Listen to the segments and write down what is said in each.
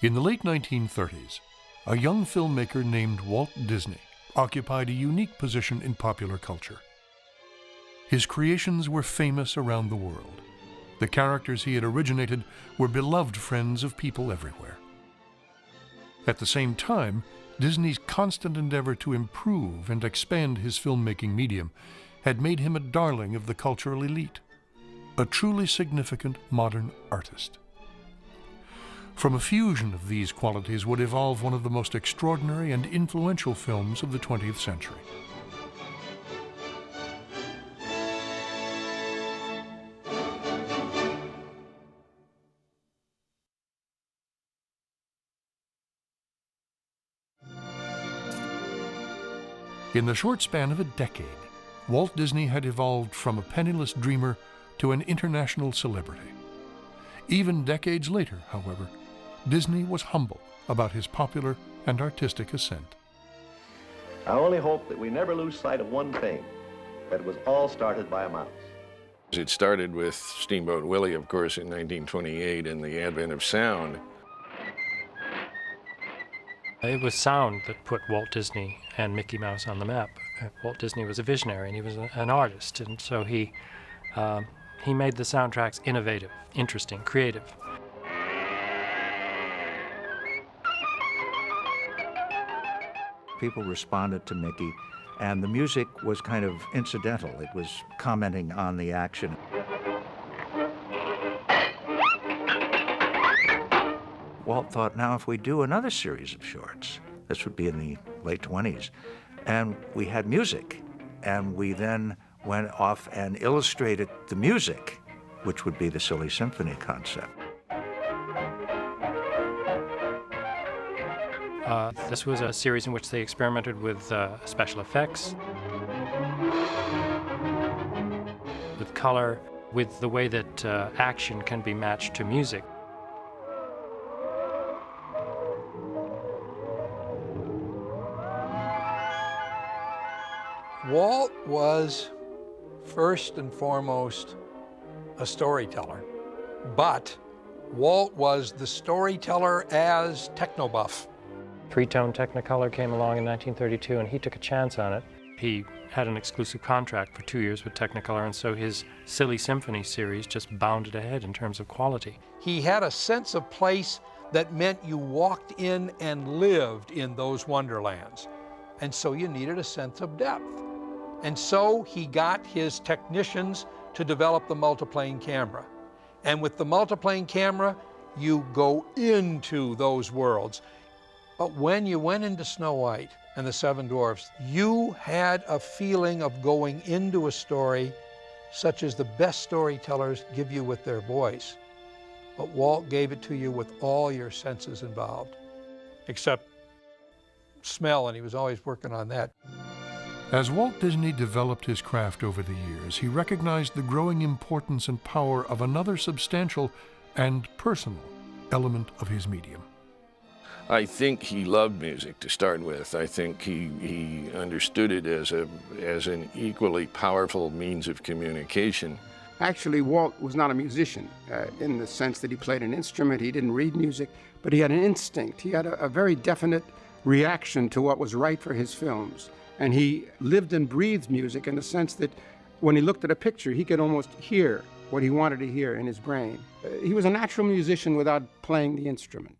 In the late 1930s, a young filmmaker named Walt Disney occupied a unique position in popular culture. His creations were famous around the world. The characters he had originated were beloved friends of people everywhere. At the same time, Disney's constant endeavor to improve and expand his filmmaking medium had made him a darling of the cultural elite, a truly significant modern artist. From a fusion of these qualities would evolve one of the most extraordinary and influential films of the 20th century. In the short span of a decade, Walt Disney had evolved from a penniless dreamer to an international celebrity. Even decades later, however, Disney was humble about his popular and artistic ascent. I only hope that we never lose sight of one thing, that it was all started by a mouse. It started with Steamboat Willie, of course, in 1928 and the advent of sound. It was sound that put Walt Disney and Mickey Mouse on the map. Walt Disney was a visionary and he was an artist, and so he made the soundtracks innovative, interesting, creative. People responded to Mickey, and the music was kind of incidental. It was commenting on the action. Walt thought, now if we do another series of shorts, this would be in the late 20s, and we had music, and we then went off and illustrated the music, which would be the Silly Symphony concept. This was a series in which they experimented with special effects, with color, with the way that action can be matched to music. Walt was first and foremost a storyteller, but Walt was the storyteller as technobuff. Three-tone Technicolor came along in 1932, and he took a chance on it. He had an exclusive contract for 2 years with Technicolor, and so his Silly Symphony series just bounded ahead in terms of quality. He had a sense of place that meant you walked in and lived in those wonderlands. And so you needed a sense of depth. And so he got his technicians to develop the multiplane camera. And with the multiplane camera, you go into those worlds. But when you went into Snow White and the Seven Dwarfs, you had a feeling of going into a story such as the best storytellers give you with their voice. But Walt gave it to you with all your senses involved, except smell, and he was always working on that. As Walt Disney developed his craft over the years, he recognized the growing importance and power of another substantial and personal element of his medium. I think he loved music to start with. I think he understood it as an equally powerful means of communication. Actually, Walt was not a musician in the sense that he played an instrument. He didn't read music, but he had an instinct. He had a very definite reaction to what was right for his films. And he lived and breathed music in the sense that when he looked at a picture, he could almost hear what he wanted to hear in his brain. He was a natural musician without playing the instrument.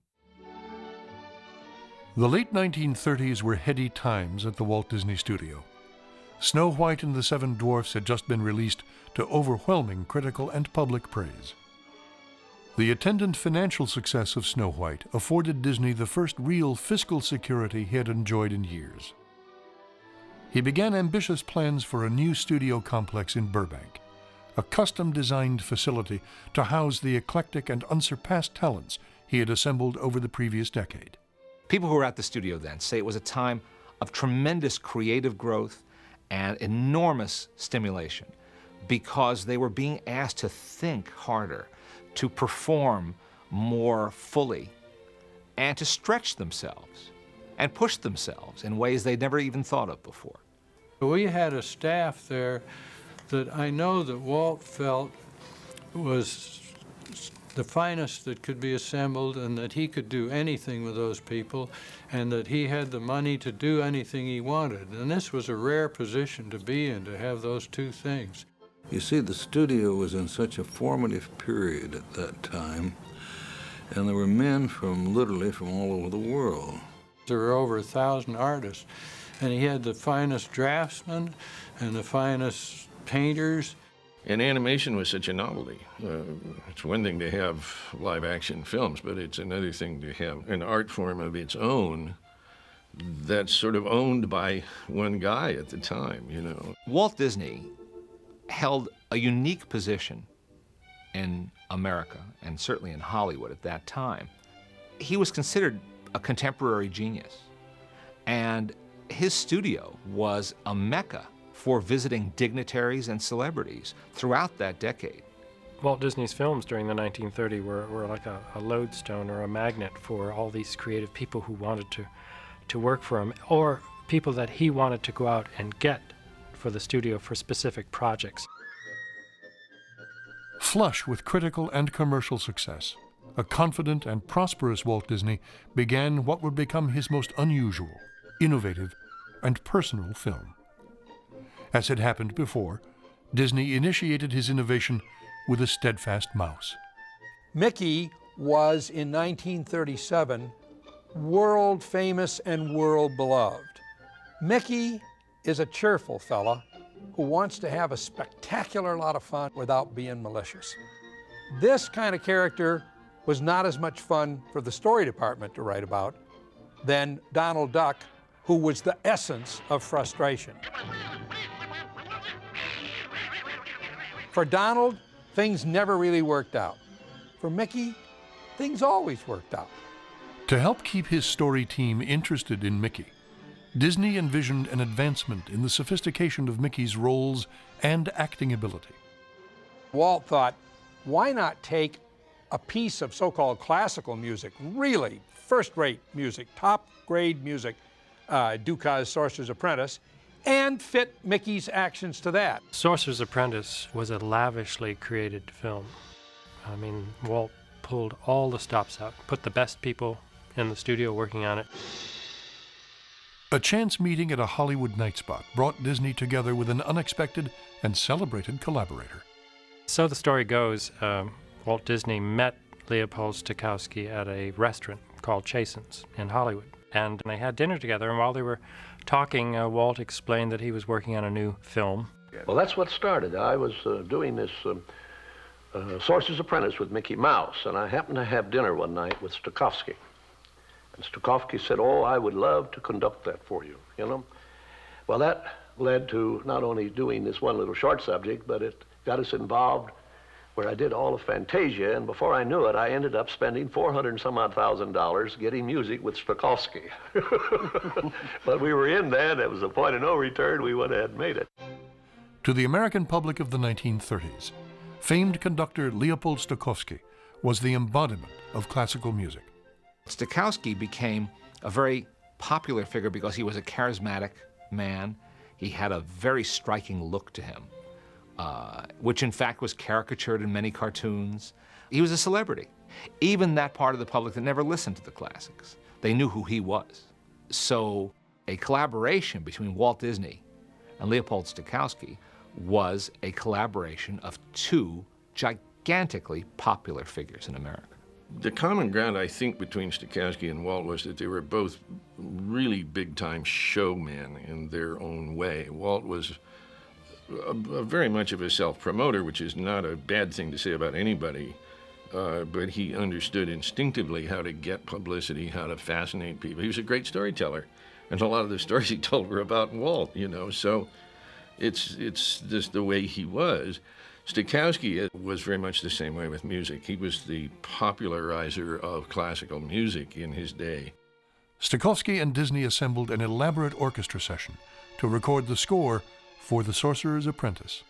The late 1930s were heady times at the Walt Disney Studio. Snow White and the Seven Dwarfs had just been released to overwhelming critical and public praise. The attendant financial success of Snow White afforded Disney the first real fiscal security he had enjoyed in years. He began ambitious plans for a new studio complex in Burbank, a custom-designed facility to house the eclectic and unsurpassed talents he had assembled over the previous decade. People who were at the studio then say it was a time of tremendous creative growth and enormous stimulation because they were being asked to think harder, to perform more fully, and to stretch themselves and push themselves in ways they'd never even thought of before. We had a staff there that I know that Walt felt was the finest that could be assembled, and that he could do anything with those people, and that he had the money to do anything he wanted. And this was a rare position to be in, to have those two things. You see, the studio was in such a formative period at that time, and there were men literally from all over the world. There were over 1,000 artists, and he had the finest draftsmen and the finest painters. And animation was such a novelty. It's one thing to have live-action films, but it's another thing to have an art form of its own that's sort of owned by one guy at the time, you know. Walt Disney held a unique position in America, and certainly in Hollywood at that time. He was considered a contemporary genius, and his studio was a mecca for visiting dignitaries and celebrities throughout that decade. Walt Disney's films during the 1930s were like a lodestone or a magnet for all these creative people who wanted to work for him, or people that he wanted to go out and get for the studio for specific projects. Flush with critical and commercial success, a confident and prosperous Walt Disney began what would become his most unusual, innovative, and personal film. As had happened before, Disney initiated his innovation with a steadfast mouse. Mickey was, in 1937, world famous and world beloved. Mickey is a cheerful fella who wants to have a spectacular lot of fun without being malicious. This kind of character was not as much fun for the story department to write about than Donald Duck, who was the essence of frustration. For Donald, things never really worked out. For Mickey, things always worked out. To help keep his story team interested in Mickey, Disney envisioned an advancement in the sophistication of Mickey's roles and acting ability. Walt thought, why not take a piece of so-called classical music, really first-rate music, top-grade music, Dukas' Sorcerer's Apprentice, and fit Mickey's actions to that. Sorcerer's Apprentice was a lavishly created film. I mean, Walt pulled all the stops out, put the best people in the studio working on it. A chance meeting at a Hollywood night spot brought Disney together with an unexpected and celebrated collaborator. So the story goes, Walt Disney met Leopold Stokowski at a restaurant called Chasen's in Hollywood. And they had dinner together, and while they were talking, Walt explained that he was working on a new film. Well, that's what started. I was doing this Sorcerer's Apprentice with Mickey Mouse, and I happened to have dinner one night with Stokowski. And Stokowski said, oh, I would love to conduct that for you, you know. Well, that led to not only doing this one little short subject, but it got us involved where I did all of Fantasia, and before I knew it, I ended up spending $400 and some odd thousand getting music with Stokowski. But we were in then, it was a point of no return, we went ahead and made it. To the American public of the 1930s, famed conductor Leopold Stokowski was the embodiment of classical music. Stokowski became a very popular figure because he was a charismatic man. He had a very striking look to him, which in fact was caricatured in many cartoons. He was a celebrity. Even that part of the public that never listened to the classics, they knew who he was. So a collaboration between Walt Disney and Leopold Stokowski was a collaboration of two gigantically popular figures in America. The common ground, I think, between Stokowski and Walt was that they were both really big-time showmen in their own way. Walt was very much of a self-promoter, which is not a bad thing to say about anybody, but he understood instinctively how to get publicity, how to fascinate people. He was a great storyteller, and a lot of the stories he told were about Walt, you know, so it's just the way he was. Stokowski was very much the same way with music. He was the popularizer of classical music in his day. Stokowski and Disney assembled an elaborate orchestra session to record the score for The Sorcerer's Apprentice.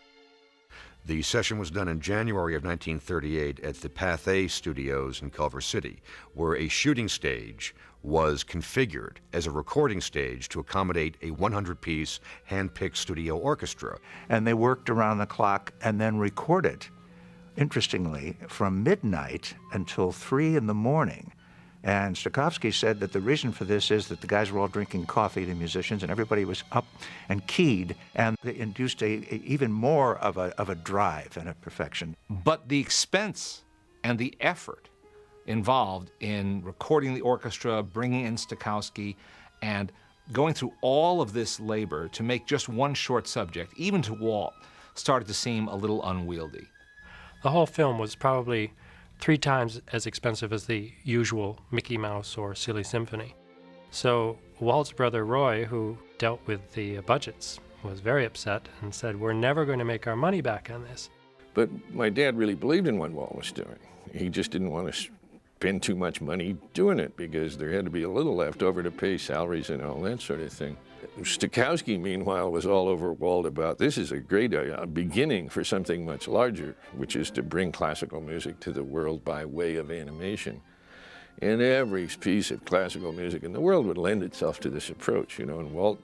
The session was done in January of 1938 at the Pathé Studios in Culver City, where a shooting stage was configured as a recording stage to accommodate a 100-piece hand-picked studio orchestra. And they worked around the clock and then recorded interestingly, from midnight until 3 in the morning. And Stokowski said that the reason for this is that the guys were all drinking coffee, the musicians, and everybody was up and keyed, and it induced even more of a drive and a perfection. But the expense and the effort involved in recording the orchestra, bringing in Stokowski, and going through all of this labor to make just one short subject, even to Walt, started to seem a little unwieldy. The whole film was probably 3 times as expensive as the usual Mickey Mouse or Silly Symphony. So Walt's brother Roy, who dealt with the budgets, was very upset and said, "We're never going to make our money back on this." But my dad really believed in what Walt was doing. He just didn't want to spend too much money doing it because there had to be a little left over to pay salaries and all that sort of thing. Stokowski, meanwhile, was all over Walt about this is a great beginning for something much larger, which is to bring classical music to the world by way of animation. And every piece of classical music in the world would lend itself to this approach, you know, and Walt,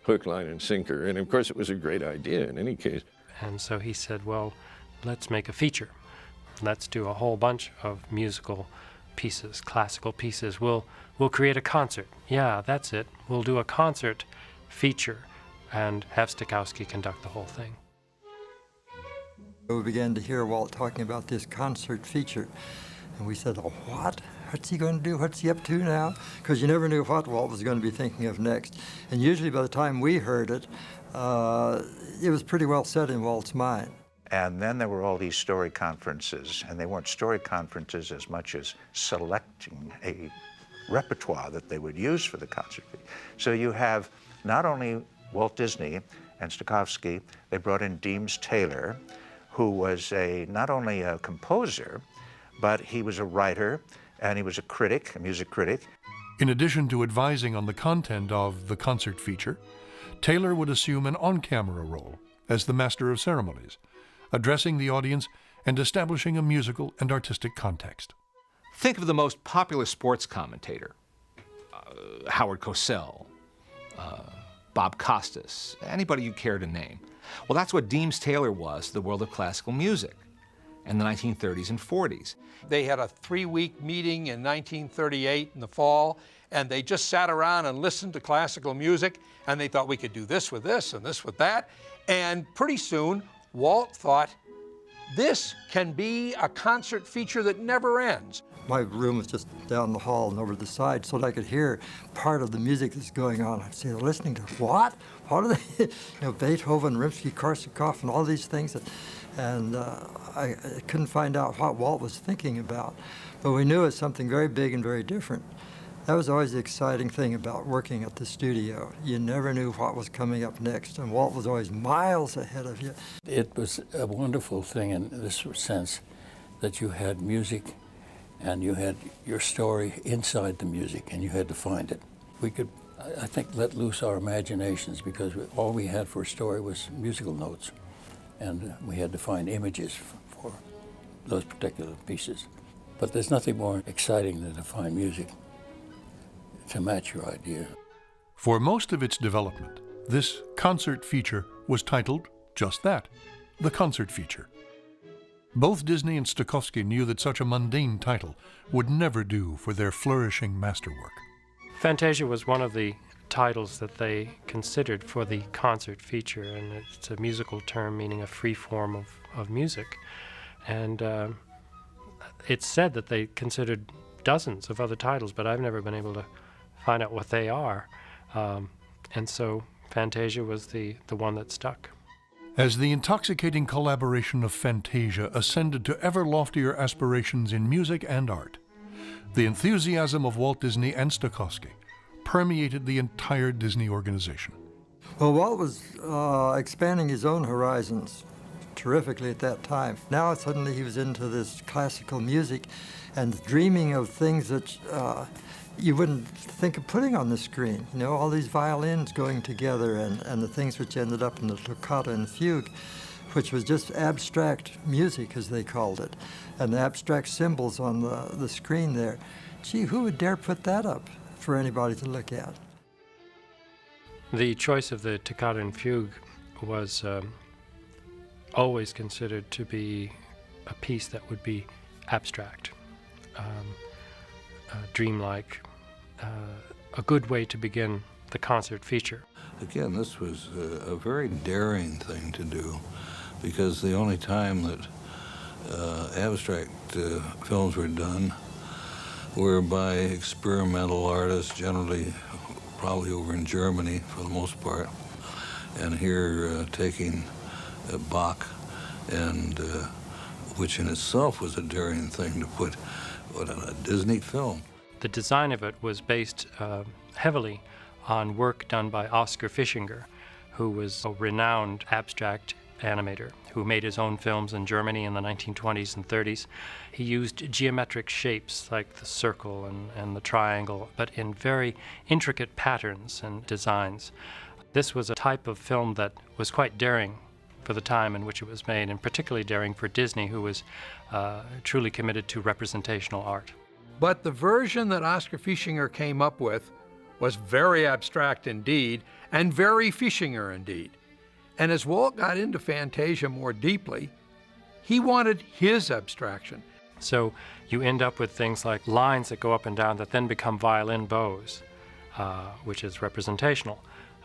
hook, line, and sinker. And of course, it was a great idea in any case. And so he said, well, let's make a feature. Let's do a whole bunch of musical pieces, classical pieces. We'll create a concert. Yeah, that's it. We'll do a concert feature and have Stokowski conduct the whole thing. We began to hear Walt talking about this concert feature, and we said, oh, what? What's he going to do? What's he up to now? Because you never knew what Walt was going to be thinking of next. And usually by the time we heard it, it was pretty well set in Walt's mind. And then there were all these story conferences, and they weren't story conferences as much as selecting a repertoire that they would use for the concert. So you have not only Walt Disney and Stokowski, they brought in Deems Taylor, who was not only a composer, but he was a writer, and he was a critic, a music critic. In addition to advising on the content of the concert feature, Taylor would assume an on-camera role as the master of ceremonies, addressing the audience and establishing a musical and artistic context. Think of the most popular sports commentator, Howard Cosell, Bob Costas, anybody you care to name. Well, that's what Deems Taylor was to the world of classical music in the 1930s and 40s. They had a 3-week meeting in 1938 in the fall, and they just sat around and listened to classical music, and they thought we could do this with this and this with that. And pretty soon, Walt thought, this can be a concert feature that never ends. My room was just down the hall and over the side, so that I could hear part of the music that's going on. I'd say, they're listening to what? What are they? You know, Beethoven, Rimsky-Korsakov, and all these things. And I couldn't find out what Walt was thinking about. But we knew it was something very big and very different. That was always the exciting thing about working at the studio. You never knew what was coming up next, and Walt was always miles ahead of you. It was a wonderful thing in this sense that you had music and you had your story inside the music, and you had to find it. We could, I think, let loose our imaginations because all we had for a story was musical notes, and we had to find images for those particular pieces. But there's nothing more exciting than to find music to match your idea. For most of its development, this concert feature was titled just that, the concert feature. Both Disney and Stokowski knew that such a mundane title would never do for their flourishing masterwork. Fantasia was one of the titles that they considered for the concert feature, and it's a musical term meaning a free form of music. And it's said that they considered dozens of other titles, but I've never been able to find out what they are. And so Fantasia was the one that stuck. As the intoxicating collaboration of Fantasia ascended to ever loftier aspirations in music and art, the enthusiasm of Walt Disney and Stokowski permeated the entire Disney organization. Well, Walt was expanding his own horizons terrifically at that time. Now suddenly he was into this classical music and dreaming of things that you wouldn't think of putting on the screen. You know, all these violins going together and the things which ended up in the toccata and fugue, which was just abstract music, as they called it, and the abstract symbols on the screen there. Gee, who would dare put that up for anybody to look at? The choice of the toccata and fugue was always considered to be a piece that would be abstract, dreamlike, a good way to begin the concert feature. Again, this was a very daring thing to do, because the only time that abstract films were done were by experimental artists, generally probably over in Germany for the most part, and here taking Bach, and which in itself was a daring thing to put on a Disney film. The design of it was based heavily on work done by Oskar Fischinger, who was a renowned abstract animator who made his own films in Germany in the 1920s and 30s. He used geometric shapes like the circle and the triangle, but in very intricate patterns and designs. This was a type of film that was quite daring for the time in which it was made, and particularly daring for Disney, who was truly committed to representational art. But the version that Oskar Fischinger came up with was very abstract indeed, and very Fischinger indeed. And as Walt got into Fantasia more deeply, he wanted his abstraction. So you end up with things like lines that go up and down that then become violin bows, which is representational.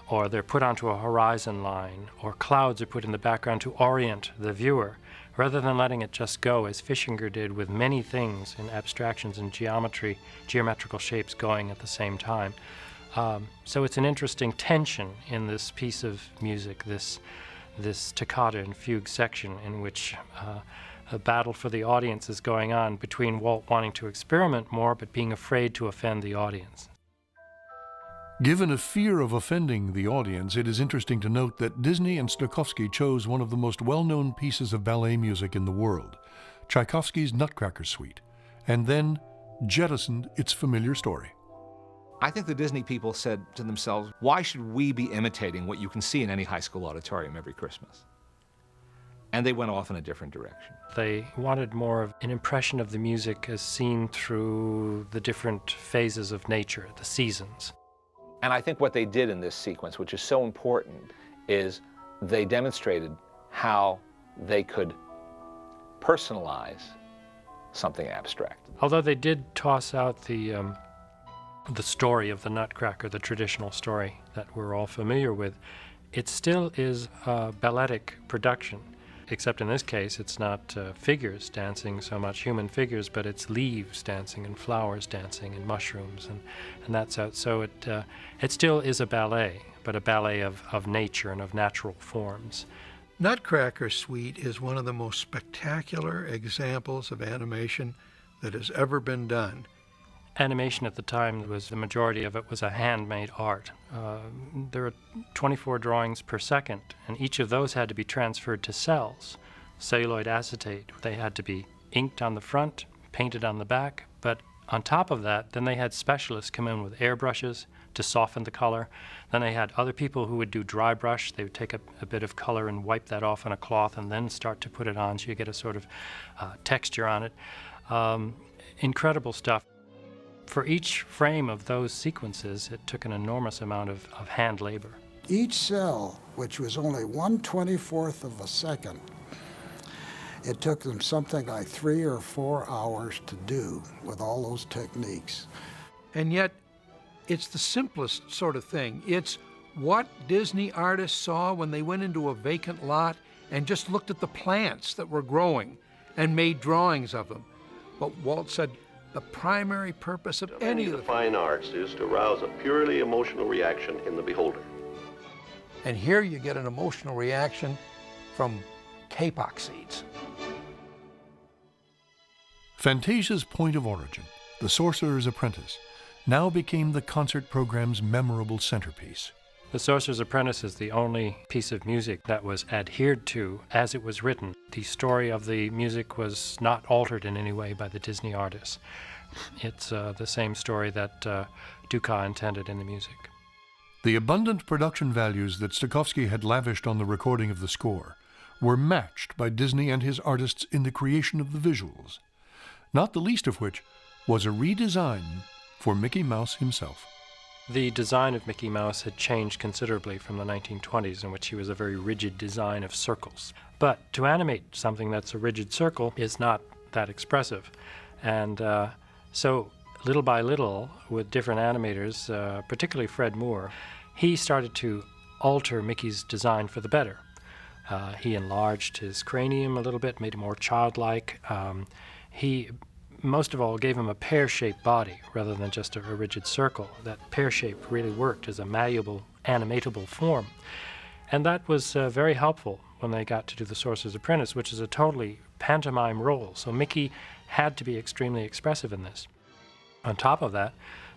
Or they're put onto a horizon line, or clouds are put in the background to orient the viewer, rather than letting it just go, as Fischinger did with many things in abstractions and geometrical shapes going at the same time. So it's an interesting tension in this piece of music, this toccata and fugue section, in which a battle for the audience is going on between Walt wanting to experiment more but being afraid to offend the audience. Given a fear of offending the audience, it is interesting to note that Disney and Stokowski chose one of the most well-known pieces of ballet music in the world, Tchaikovsky's Nutcracker Suite, and then jettisoned its familiar story. I think the Disney people said to themselves, why should we be imitating what you can see in any high school auditorium every Christmas? And they went off in a different direction. They wanted more of an impression of the music as seen through the different phases of nature, the seasons. And I think what they did in this sequence, which is so important, is they demonstrated how they could personalize something abstract. Although they did toss out the story of the Nutcracker, the traditional story that we're all familiar with, it still is a balletic production, except in this case it's not figures dancing so much, human figures, but it's leaves dancing and flowers dancing and mushrooms, and that's out. So it still is a ballet, but a ballet of nature and of natural forms. Nutcracker Suite is one of the most spectacular examples of animation that has ever been done. Animation at the time the majority of it was a handmade art. There were 24 drawings per second, and each of those had to be transferred to cells, celluloid acetate. They had to be inked on the front, painted on the back, but on top of that, then they had specialists come in with airbrushes to soften the color. Then they had other people who would do dry brush. They would take a bit of color and wipe that off on a cloth and then start to put it on so you get a sort of texture on it. Incredible stuff. For each frame of those sequences, it took an enormous amount of hand labor. Each cell, which was only 1/24th of a second, it took them something like 3 or 4 hours to do with all those techniques. And yet, it's the simplest sort of thing. It's what Disney artists saw when they went into a vacant lot and just looked at the plants that were growing and made drawings of them. But Walt said, the primary purpose of any of the fine arts is to arouse a purely emotional reaction in the beholder. And here you get an emotional reaction from kapok seeds. Fantasia's point of origin, The Sorcerer's Apprentice, now became the concert program's memorable centerpiece. The Sorcerer's Apprentice is the only piece of music that was adhered to as it was written. The story of the music was not altered in any way by the Disney artists. It's the same story that Dukas intended in the music. The abundant production values that Stokowski had lavished on the recording of the score were matched by Disney and his artists in the creation of the visuals, not the least of which was a redesign for Mickey Mouse himself. The design of Mickey Mouse had changed considerably from the 1920s, in which he was a very rigid design of circles. But to animate something that's a rigid circle is not that expressive. And so little by little, with different animators, particularly Fred Moore, he started to alter Mickey's design for the better. He enlarged his cranium a little bit, made it more childlike. He, most of all, gave him a pear-shaped body rather than just a rigid circle. That pear shape really worked as a malleable, animatable form. And that was very helpful when they got to do The Sorcerer's Apprentice, which is a totally pantomime role. So Mickey had to be extremely expressive in this. On top of that,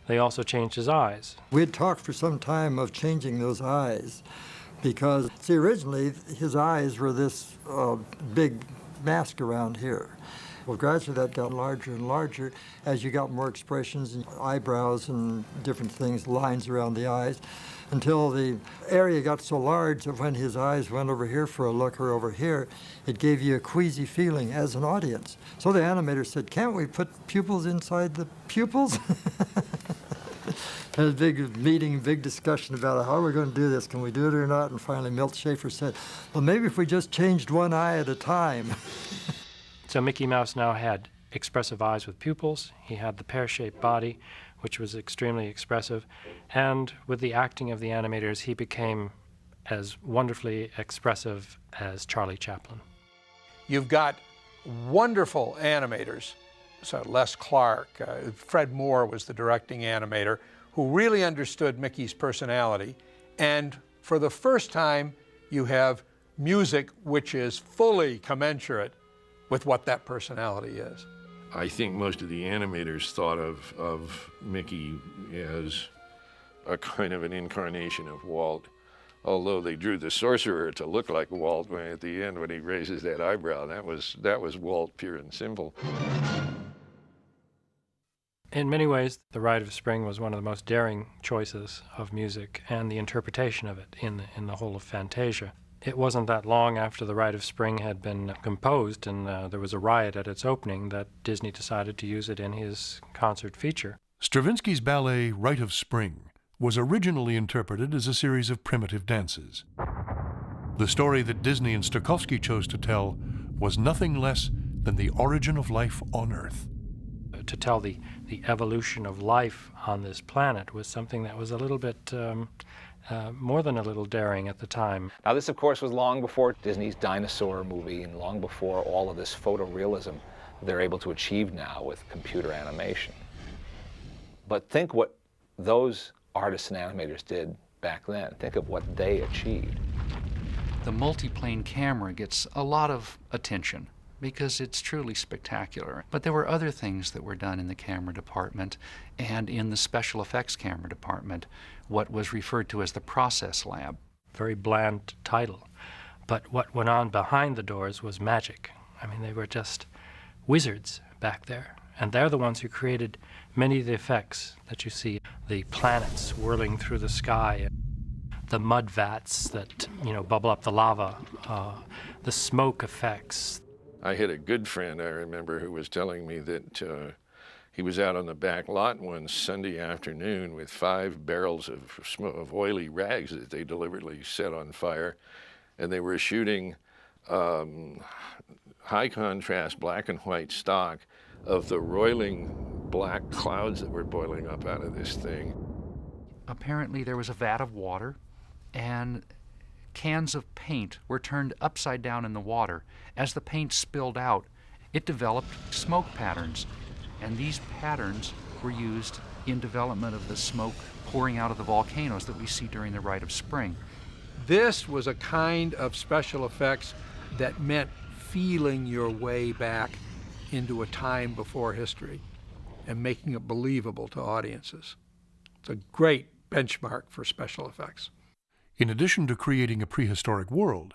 they also changed his eyes. We had talked for some time of changing those eyes because, see, originally his eyes were this big mask around here. Well, gradually that got larger and larger as you got more expressions and eyebrows and different things, lines around the eyes, until the area got so large that when his eyes went over here for a look or over here, it gave you a queasy feeling as an audience. So the animator said, can't we put pupils inside the pupils? There was a big meeting, big discussion about how are we going to do this, can we do it or not? And finally Milt Schaefer said, well, maybe if we just changed one eye at a time. So Mickey Mouse now had expressive eyes with pupils. He had the pear-shaped body, which was extremely expressive. And with the acting of the animators, he became as wonderfully expressive as Charlie Chaplin. You've got wonderful animators. So Les Clark, Fred Moore was the directing animator, who really understood Mickey's personality. And for the first time, you have music which is fully commensurate with what that personality is. I think most of the animators thought of Mickey as a kind of an incarnation of Walt, although they drew the sorcerer to look like Walt at the end when he raises that eyebrow. That was Walt, pure and simple. In many ways, The Rite of Spring was one of the most daring choices of music and the interpretation of it in the whole of Fantasia. It wasn't that long after The Rite of Spring had been composed and there was a riot at its opening that Disney decided to use it in his concert feature. Stravinsky's ballet Rite of Spring was originally interpreted as a series of primitive dances. The story that Disney and Stokowski chose to tell was nothing less than the origin of life on Earth. To tell the evolution of life on this planet was something that was a little bit more than a little daring at the time. Now this, of course, was long before Disney's dinosaur movie and long before all of this photorealism they're able to achieve now with computer animation. But think what those artists and animators did back then. Think of what they achieved. The multiplane camera gets a lot of attention because it's truly spectacular. But there were other things that were done in the camera department and in the special effects camera department, what was referred to as the process lab. Very bland title. But what went on behind the doors was magic. I mean, they were just wizards back there. And they're the ones who created many of the effects that you see. The planets whirling through the sky, the mud vats that, bubble up the lava, the smoke effects. I had a good friend, I remember, who was telling me that he was out on the back lot one Sunday afternoon with 5 barrels of oily rags that they deliberately set on fire, and they were shooting high contrast black and white stock of the roiling black clouds that were boiling up out of this thing. Apparently there was a vat of water, and cans of paint were turned upside down in the water. As the paint spilled out, it developed smoke patterns, and these patterns were used in development of the smoke pouring out of the volcanoes that we see during the Rite of Spring. This was a kind of special effects that meant feeling your way back into a time before history and making it believable to audiences. It's a great benchmark for special effects. In addition to creating a prehistoric world,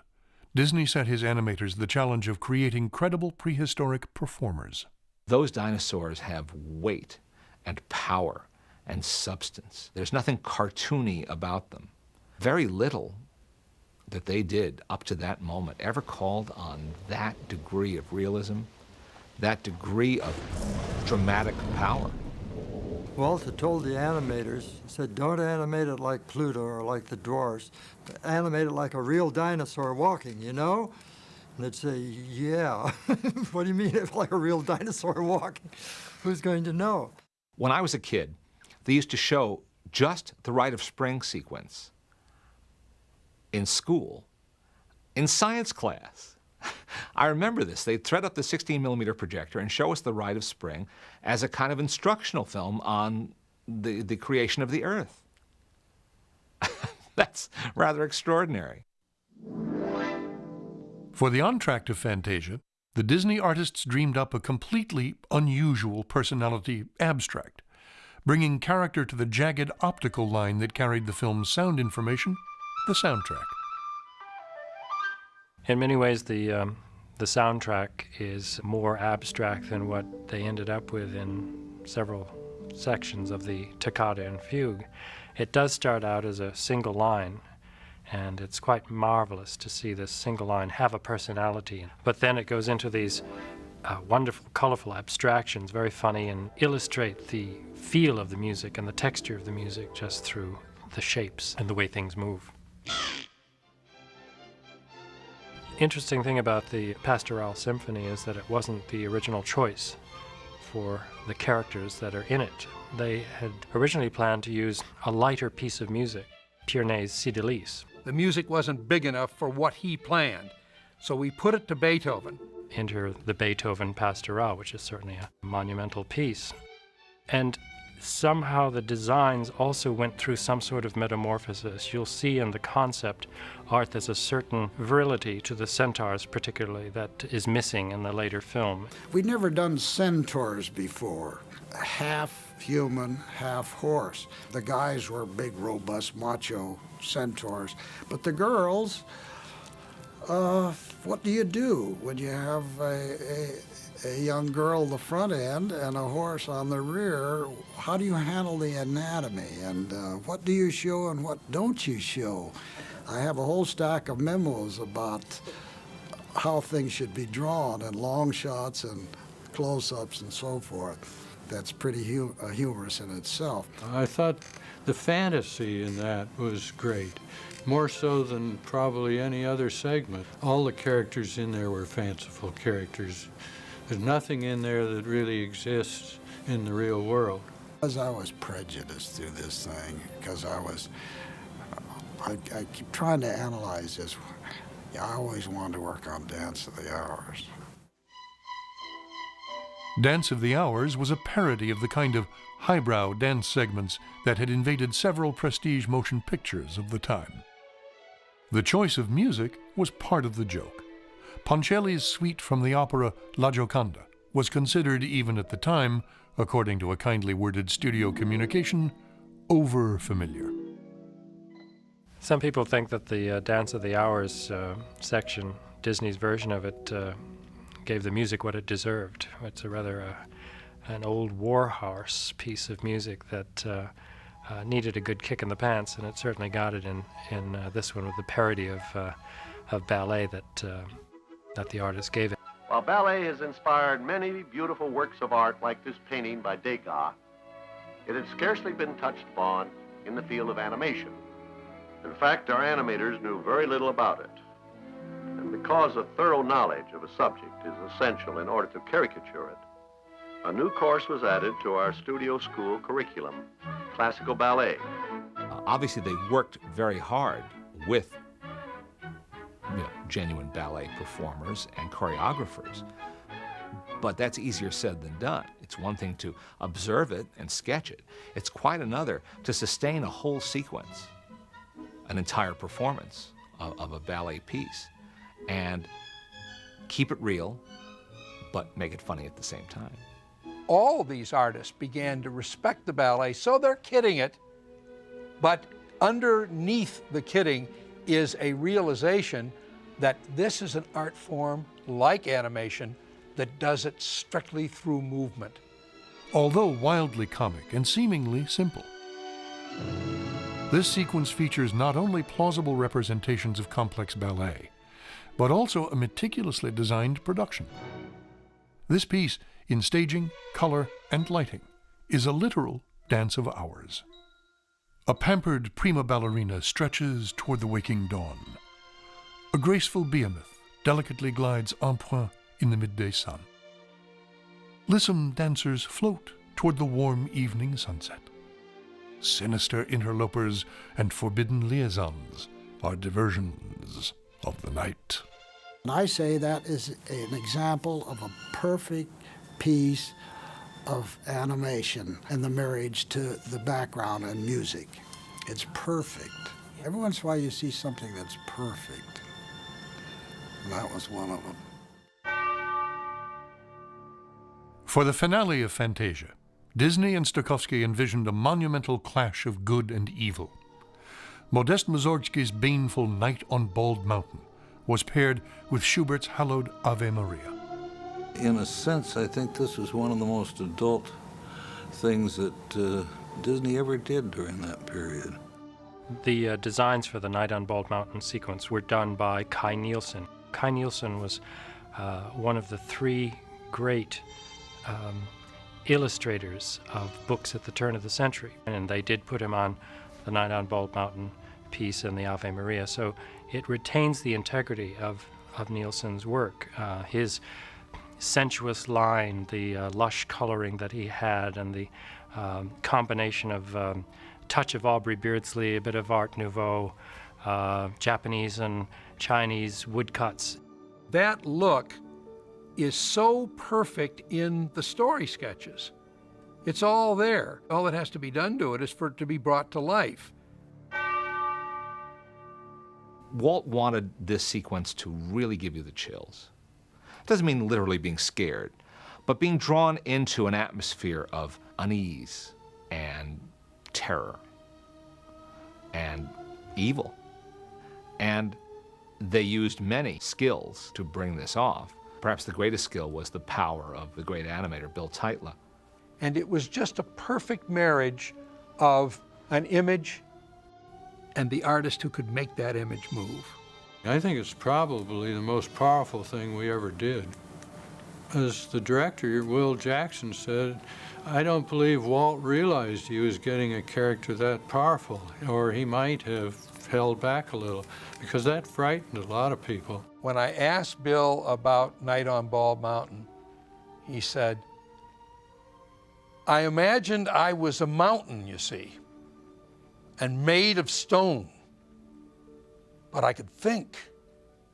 Disney set his animators the challenge of creating credible prehistoric performers. Those dinosaurs have weight and power and substance. There's nothing cartoony about them. Very little that they did up to that moment ever called on that degree of realism, that degree of dramatic power. Walter told the animators, he said, don't animate it like Pluto or like the dwarfs. Animate it like a real dinosaur walking, you know? And they'd say, yeah. What do you mean it's like a real dinosaur walking? Who's going to know? When I was a kid, they used to show just the Rite of Spring sequence in school, in science class. I remember this. They'd thread up the 16mm projector and show us the Rite of Spring as a kind of instructional film on the creation of the Earth. That's rather extraordinary. For the entr'acte of Fantasia, the Disney artists dreamed up a completely unusual personality abstract, bringing character to the jagged optical line that carried the film's sound information, the soundtrack. In many ways, the soundtrack is more abstract than what they ended up with in several sections of the toccata and fugue. It does start out as a single line, and it's quite marvelous to see this single line have a personality. But then it goes into these wonderful, colorful abstractions, very funny, and illustrate the feel of the music and the texture of the music just through the shapes and the way things move. Interesting thing about the Pastoral Symphony is that it wasn't the original choice for the characters that are in it. They had originally planned to use a lighter piece of music, Tierney's Cydalise. The music wasn't big enough for what he planned, so we put it to Beethoven. Enter the Beethoven Pastoral, which is certainly a monumental piece. And somehow the designs also went through some sort of metamorphosis. You'll see in the concept art there's a certain virility to the centaurs particularly that is missing in the later film. We'd never done centaurs before. Half human, half horse. The guys were big, robust, macho centaurs. But the girls, what do you do when you have a young girl at the front end and a horse on the rear? How do you handle the anatomy, and what do you show and what don't you show? I have a whole stack of memos about how things should be drawn, and long shots and close-ups and so forth. That's pretty humorous in itself. I thought the fantasy in that was great, more so than probably any other segment. All the characters in there were fanciful characters. There's nothing in there that really exists in the real world. Because I was prejudiced through this thing, because I keep trying to analyze this. I always wanted to work on Dance of the Hours. Dance of the Hours was a parody of the kind of highbrow dance segments that had invaded several prestige motion pictures of the time. The choice of music was part of the joke. Ponchielli's suite from the opera La Gioconda was considered, even at the time, according to a kindly worded studio communication, over-familiar. Some people think that the Dance of the Hours section, Disney's version of it, gave the music what it deserved. It's a rather an old warhorse piece of music that needed a good kick in the pants, and it certainly got it in this one with the parody of ballet that the artist gave it. While ballet has inspired many beautiful works of art like this painting by Degas, it had scarcely been touched upon in the field of animation. In fact, our animators knew very little about it. And because a thorough knowledge of a subject is essential in order to caricature it, a new course was added to our studio school curriculum, classical ballet. Obviously, they worked very hard with genuine ballet performers and choreographers. But that's easier said than done. It's one thing to observe it and sketch it. It's quite another to sustain a whole sequence, an entire performance of a ballet piece, and keep it real, but make it funny at the same time. All these artists began to respect the ballet, so they're kidding it, but underneath the kidding is a realization that this is an art form like animation that does it strictly through movement. Although wildly comic and seemingly simple, this sequence features not only plausible representations of complex ballet, but also a meticulously designed production. This piece, in staging, color, and lighting, is a literal dance of hours. A pampered prima ballerina stretches toward the waking dawn. A graceful behemoth delicately glides en pointe in the midday sun. Lissom dancers float toward the warm evening sunset. Sinister interlopers and forbidden liaisons are diversions of the night. And I say that is an example of a perfect piece of animation and the marriage to the background and music. It's perfect. Every once in a while you see something that's perfect. And that was one of them. For the finale of Fantasia, Disney and Stokowski envisioned a monumental clash of good and evil. Modest Mussorgsky's baneful Night on Bald Mountain was paired with Schubert's hallowed Ave Maria. In a sense, I think this was one of the most adult things that Disney ever did during that period. The designs for the Night on Bald Mountain sequence were done by Kai Nielsen. Kai Nielsen was one of the three great illustrators of books at the turn of the century, and they did put him on the Night on Bald Mountain piece and the Ave Maria, so it retains the integrity of Nielsen's work. His sensuous line, the lush coloring that he had, and the combination of touch of Aubrey Beardsley, a bit of Art Nouveau, Japanese and Chinese woodcuts. That look is so perfect in the story sketches. It's all there. All that has to be done to it is for it to be brought to life. Walt wanted this sequence to really give you the chills. It doesn't mean literally being scared, but being drawn into an atmosphere of unease and terror and evil. And they used many skills to bring this off. Perhaps the greatest skill was the power of the great animator, Bill Teitla. And it was just a perfect marriage of an image and the artist who could make that image move. I think it's probably the most powerful thing we ever did. As the director, Will Jackson, said, I don't believe Walt realized he was getting a character that powerful, or he might have held back a little, because that frightened a lot of people. When I asked Bill about Night on Bald Mountain, he said, I imagined I was a mountain, you see, and made of stone, but I could think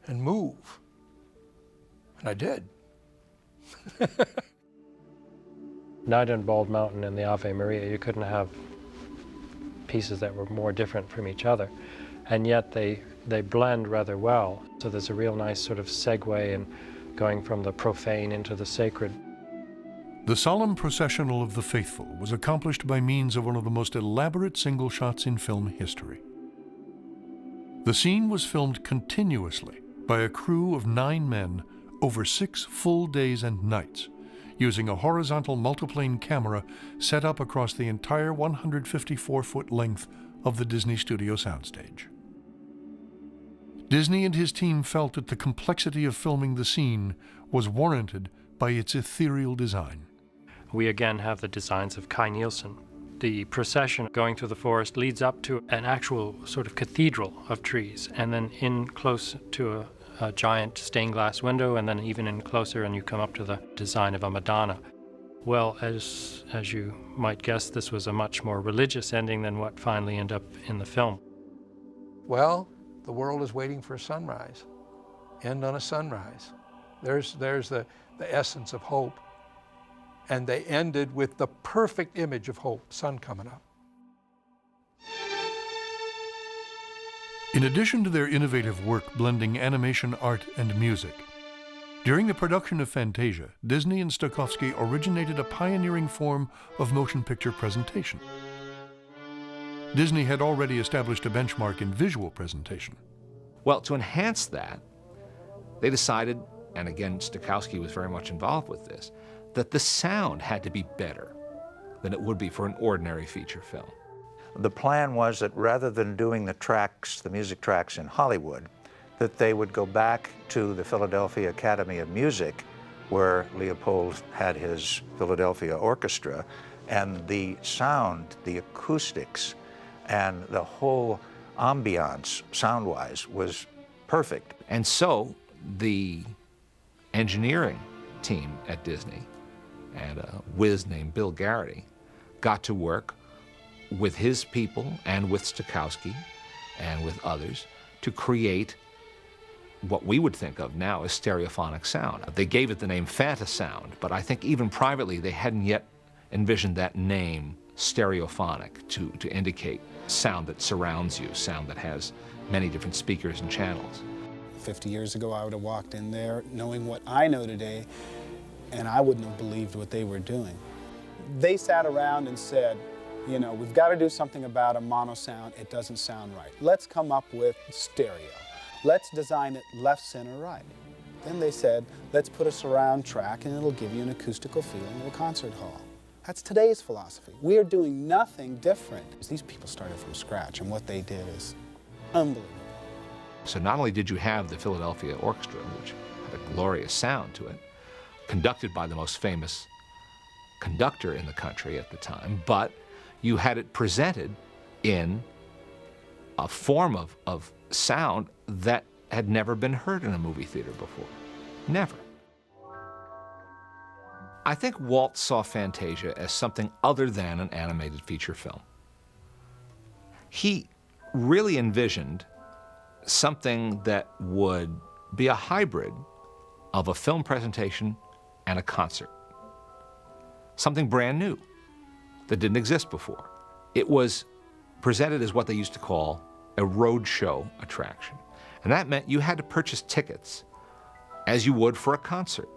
and move, and I did. Night on Bald Mountain and the Ave Maria, you couldn't have pieces that were more different from each other, and yet they blend rather well. So there's a real nice sort of segue in going from the profane into the sacred. The solemn processional of the faithful was accomplished by means of one of the most elaborate single shots in film history. The scene was filmed continuously by a crew of 9 men over 6 full days and nights, using a horizontal multiplane camera set up across the entire 154-foot length of the Disney Studio soundstage. Disney and his team felt that the complexity of filming the scene was warranted by its ethereal design. We again have the designs of Kai Nielsen. The procession going through the forest leads up to an actual sort of cathedral of trees, and then in close to a giant stained glass window, and then even in closer and you come up to the design of a Madonna. Well, as you might guess, this was a much more religious ending than what finally ended up in the film. Well, the world is waiting for a sunrise. End on a sunrise. There's the essence of hope. And they ended with the perfect image of hope, sun coming up. In addition to their innovative work blending animation, art, and music, during the production of Fantasia, Disney and Stokowski originated a pioneering form of motion picture presentation. Disney had already established a benchmark in visual presentation. Well, to enhance that, they decided, and again, Stokowski was very much involved with this, that the sound had to be better than it would be for an ordinary feature film. The plan was that rather than doing the music tracks in Hollywood, that they would go back to the Philadelphia Academy of Music, where Leopold had his Philadelphia Orchestra, And the sound, the acoustics, and the whole ambiance, sound-wise, was perfect. And so the engineering team at Disney and a whiz named Bill Garrity got to work with his people and with Stokowski and with others to create what we would think of now as stereophonic sound. They gave it the name Fantasound, but I think even privately they hadn't yet envisioned that name stereophonic to indicate sound that surrounds you, sound that has many different speakers and channels. 50 years ago, I would have walked in there knowing what I know today, and I wouldn't have believed what they were doing. They sat around and said, you know, we've got to do something about a mono sound. It doesn't sound right. Let's come up with stereo. Let's design it left, center, right. Then they said, let's put a surround track and it'll give you an acoustical feeling of a concert hall. That's today's philosophy. We are doing nothing different. These people started from scratch, and what they did is unbelievable. So not only did you have the Philadelphia Orchestra, which had a glorious sound to it, conducted by the most famous conductor in the country at the time, but you had it presented in a form of sound that had never been heard in a movie theater before. Never. I think Walt saw Fantasia as something other than an animated feature film. He really envisioned something that would be a hybrid of a film presentation and a concert. Something brand new that didn't exist before. It was presented as what they used to call a roadshow attraction. And that meant you had to purchase tickets as you would for a concert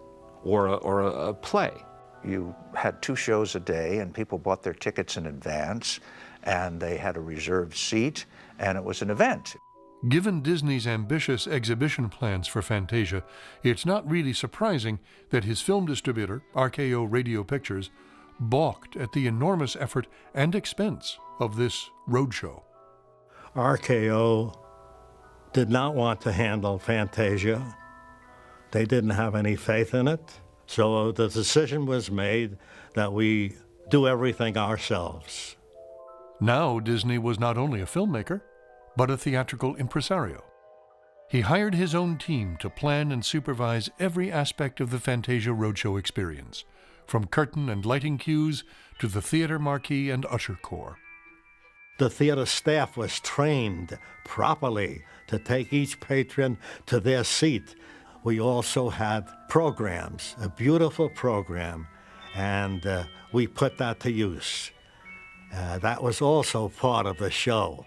or a play. You had 2 shows a day, and people bought their tickets in advance, and they had a reserved seat, and it was an event. Given Disney's ambitious exhibition plans for Fantasia, it's not really surprising that his film distributor, RKO Radio Pictures, balked at the enormous effort and expense of this roadshow. RKO did not want to handle Fantasia. They didn't have any faith in it. So the decision was made that we do everything ourselves. Now Disney was not only a filmmaker, but a theatrical impresario. He hired his own team to plan and supervise every aspect of the Fantasia Roadshow experience, from curtain and lighting cues to the theater marquee and usher corps. The theater staff was trained properly to take each patron to their seat. We also had programs, a beautiful program, and we put that to use. That was also part of the show.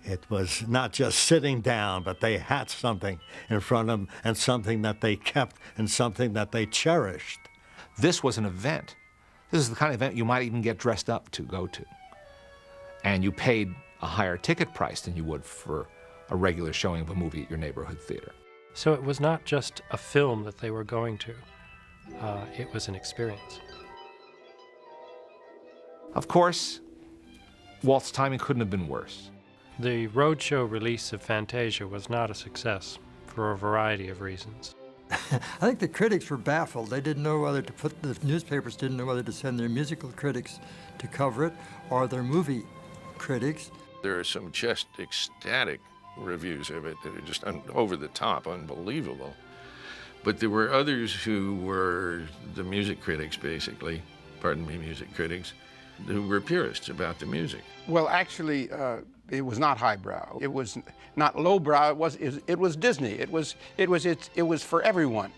It was not just sitting down, but they had something in front of them, and something that they kept, and something that they cherished. This was an event. This is the kind of event you might even get dressed up to go to. And you paid a higher ticket price than you would for a regular showing of a movie at your neighborhood theater. So it was not just a film that they were going to. It was an experience. Of course, Walt's timing couldn't have been worse. The roadshow release of Fantasia was not a success for a variety of reasons. I think the critics were baffled. They didn't know whether to put, the newspapers didn't know whether to send their musical critics to cover it or their movie critics. There are some just ecstatic reviews of it that are just over the top, unbelievable. But there were others who were the music critics, basically, music critics, who were purists about the music. Well, actually, it was not highbrow. It was not lowbrow. It was Disney. It was for everyone.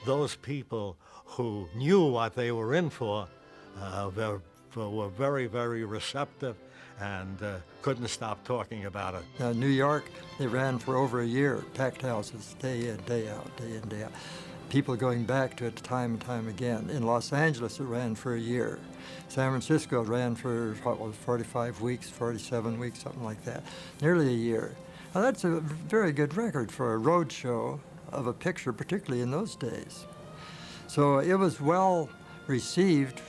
Those people who knew what they were in for were very, very receptive and couldn't stop talking about it. New York, they ran for over a year, packed houses, day in, day out, day in, day out. People going back to it time and time again. In Los Angeles, it ran for a year. San Francisco ran for, 45 weeks, 47 weeks, something like that, nearly a year. Now, that's a very good record for a road show of a picture, particularly in those days. So it was well received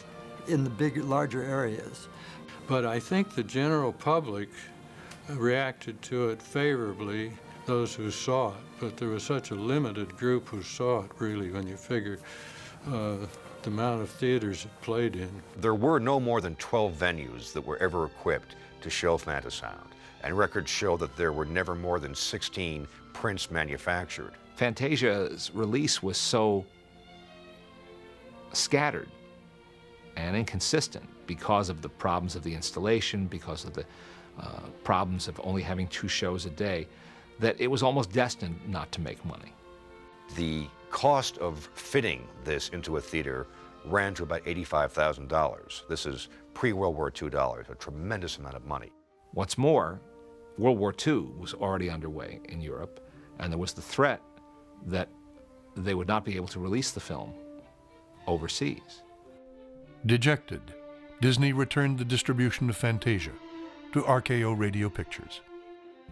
in the big, larger areas. But I think the general public reacted to it favorably, those who saw it. But there was such a limited group who saw it, really, when you figure the amount of theaters it played in. There were no more than 12 venues that were ever equipped to show Fantasound, and records show that there were never more than 16 prints manufactured. Fantasia's release was so scattered and inconsistent because of the problems of the installation, because of the problems of only having 2 shows a day, that it was almost destined not to make money. The cost of fitting this into a theater ran to about $85,000. This is pre-World War II dollars, a tremendous amount of money. What's more, World War II was already underway in Europe, and there was the threat that they would not be able to release the film overseas. Dejected, Disney returned the distribution of Fantasia to RKO Radio Pictures.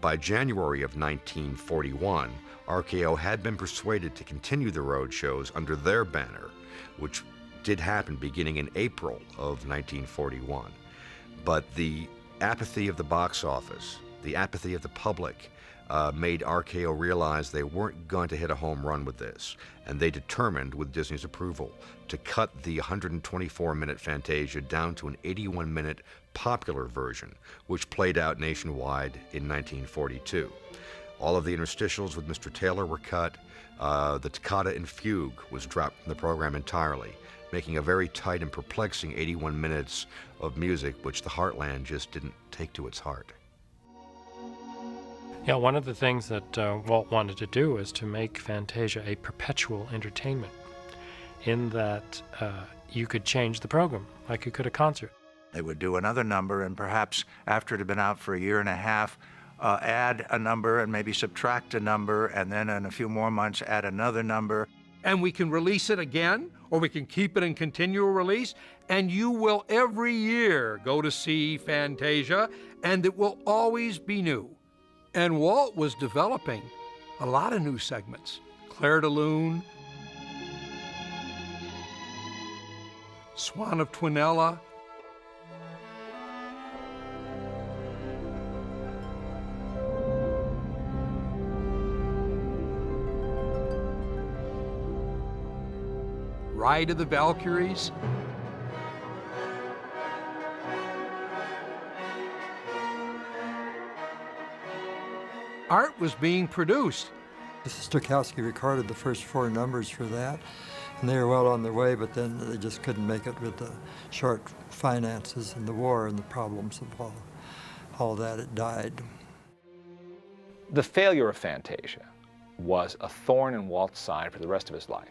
By January of 1941, RKO had been persuaded to continue the road shows under their banner, which did happen beginning in April of 1941. But the apathy of the box office, the apathy of the public, made RKO realize they weren't going to hit a home run with this, and they determined, with Disney's approval, to cut the 124-minute Fantasia down to an 81-minute popular version, which played out nationwide in 1942. All of the interstitials with Mr. Taylor were cut. The toccata and fugue was dropped from the program entirely, making a very tight and perplexing 81 minutes of music which the Heartland just didn't take to its heart. Yeah, one of the things that Walt wanted to do was to make Fantasia a perpetual entertainment, in that you could change the program like you could a concert. They would do another number, and perhaps after it had been out for a year and a half, add a number and maybe subtract a number, and then in a few more months add another number. And we can release it again, or we can keep it in continual release, and you will every year go to see Fantasia, and it will always be new. And Walt was developing a lot of new segments. Clair de Lune, Swan of Twinella, Ride of the Valkyries, art was being produced. Stokowski recorded the first 4 numbers for that, and they were well on their way, but then they just couldn't make it with the short finances and the war and the problems of all that. It died. The failure of Fantasia was a thorn in Walt's side for the rest of his life.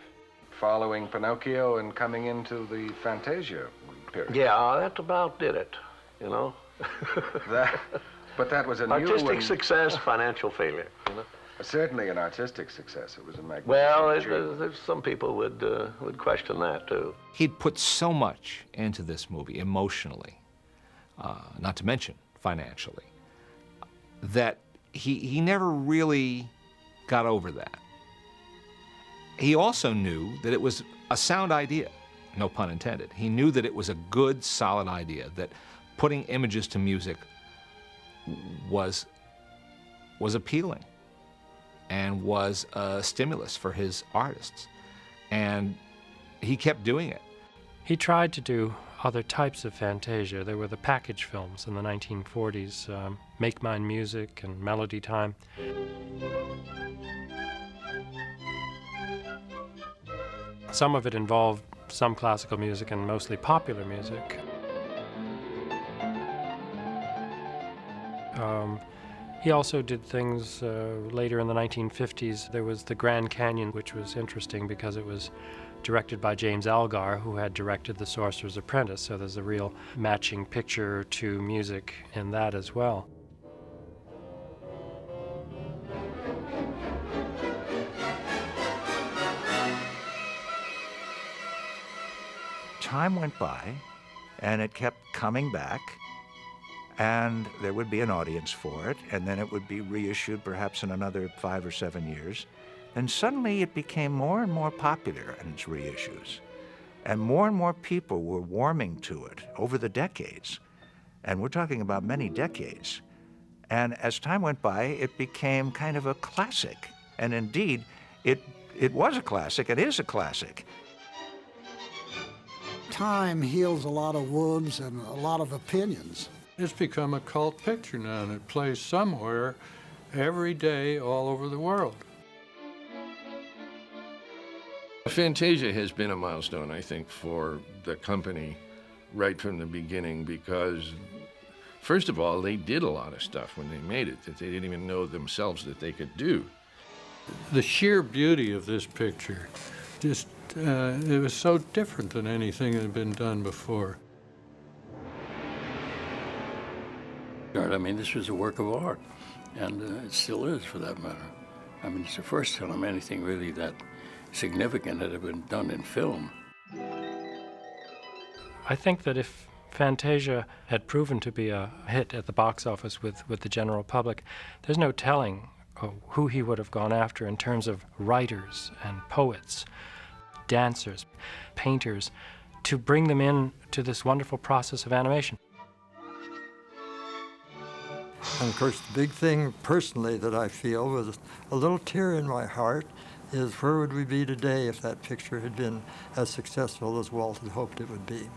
Following Pinocchio and coming into the Fantasia period. Yeah, that about did it, you know. But that was a new artistic success, financial failure, you know. Certainly an artistic success. It was a magnificent Well, some people would question that, too. He'd put so much into this movie emotionally, not to mention financially, that he never really got over that. He also knew that it was a sound idea, no pun intended. He knew that it was a good, solid idea, that putting images to music was appealing and was a stimulus for his artists. And he kept doing it. He tried to do other types of Fantasia. There were the package films in the 1940s, Make Mine Music and Melody Time. Some of it involved some classical music and mostly popular music. He also did things later in the 1950s. There was the Grand Canyon, which was interesting because it was directed by James Algar, who had directed The Sorcerer's Apprentice, so there's a real matching picture to music in that as well. Time went by, and it kept coming back, and there would be an audience for it, and then it would be reissued perhaps in another 5 or 7 years. And suddenly it became more and more popular in its reissues, and more people were warming to it over the decades. And we're talking about many decades. And as time went by, it became kind of a classic. And indeed, it was a classic, it is a classic. time heals a lot of wounds and a lot of opinions. It's become a cult picture now, and it plays somewhere every day all over the world. Fantasia has been a milestone, I think, for the company right from the beginning because, first of all, they did a lot of stuff when they made it that they didn't even know themselves that they could do. The sheer beauty of this picture, just, it was so different than anything that had been done before. I mean, this was a work of art, and it still is, for that matter. I mean, it's the first time anything really that significant had been done in film. I think that if Fantasia had proven to be a hit at the box office with the general public, there's no telling who he would have gone after in terms of writers and poets, dancers, painters, to bring them in to this wonderful process of animation. And of course, the big thing personally that I feel with a little tear in my heart is where would we be today if that picture had been as successful as Walt had hoped it would be.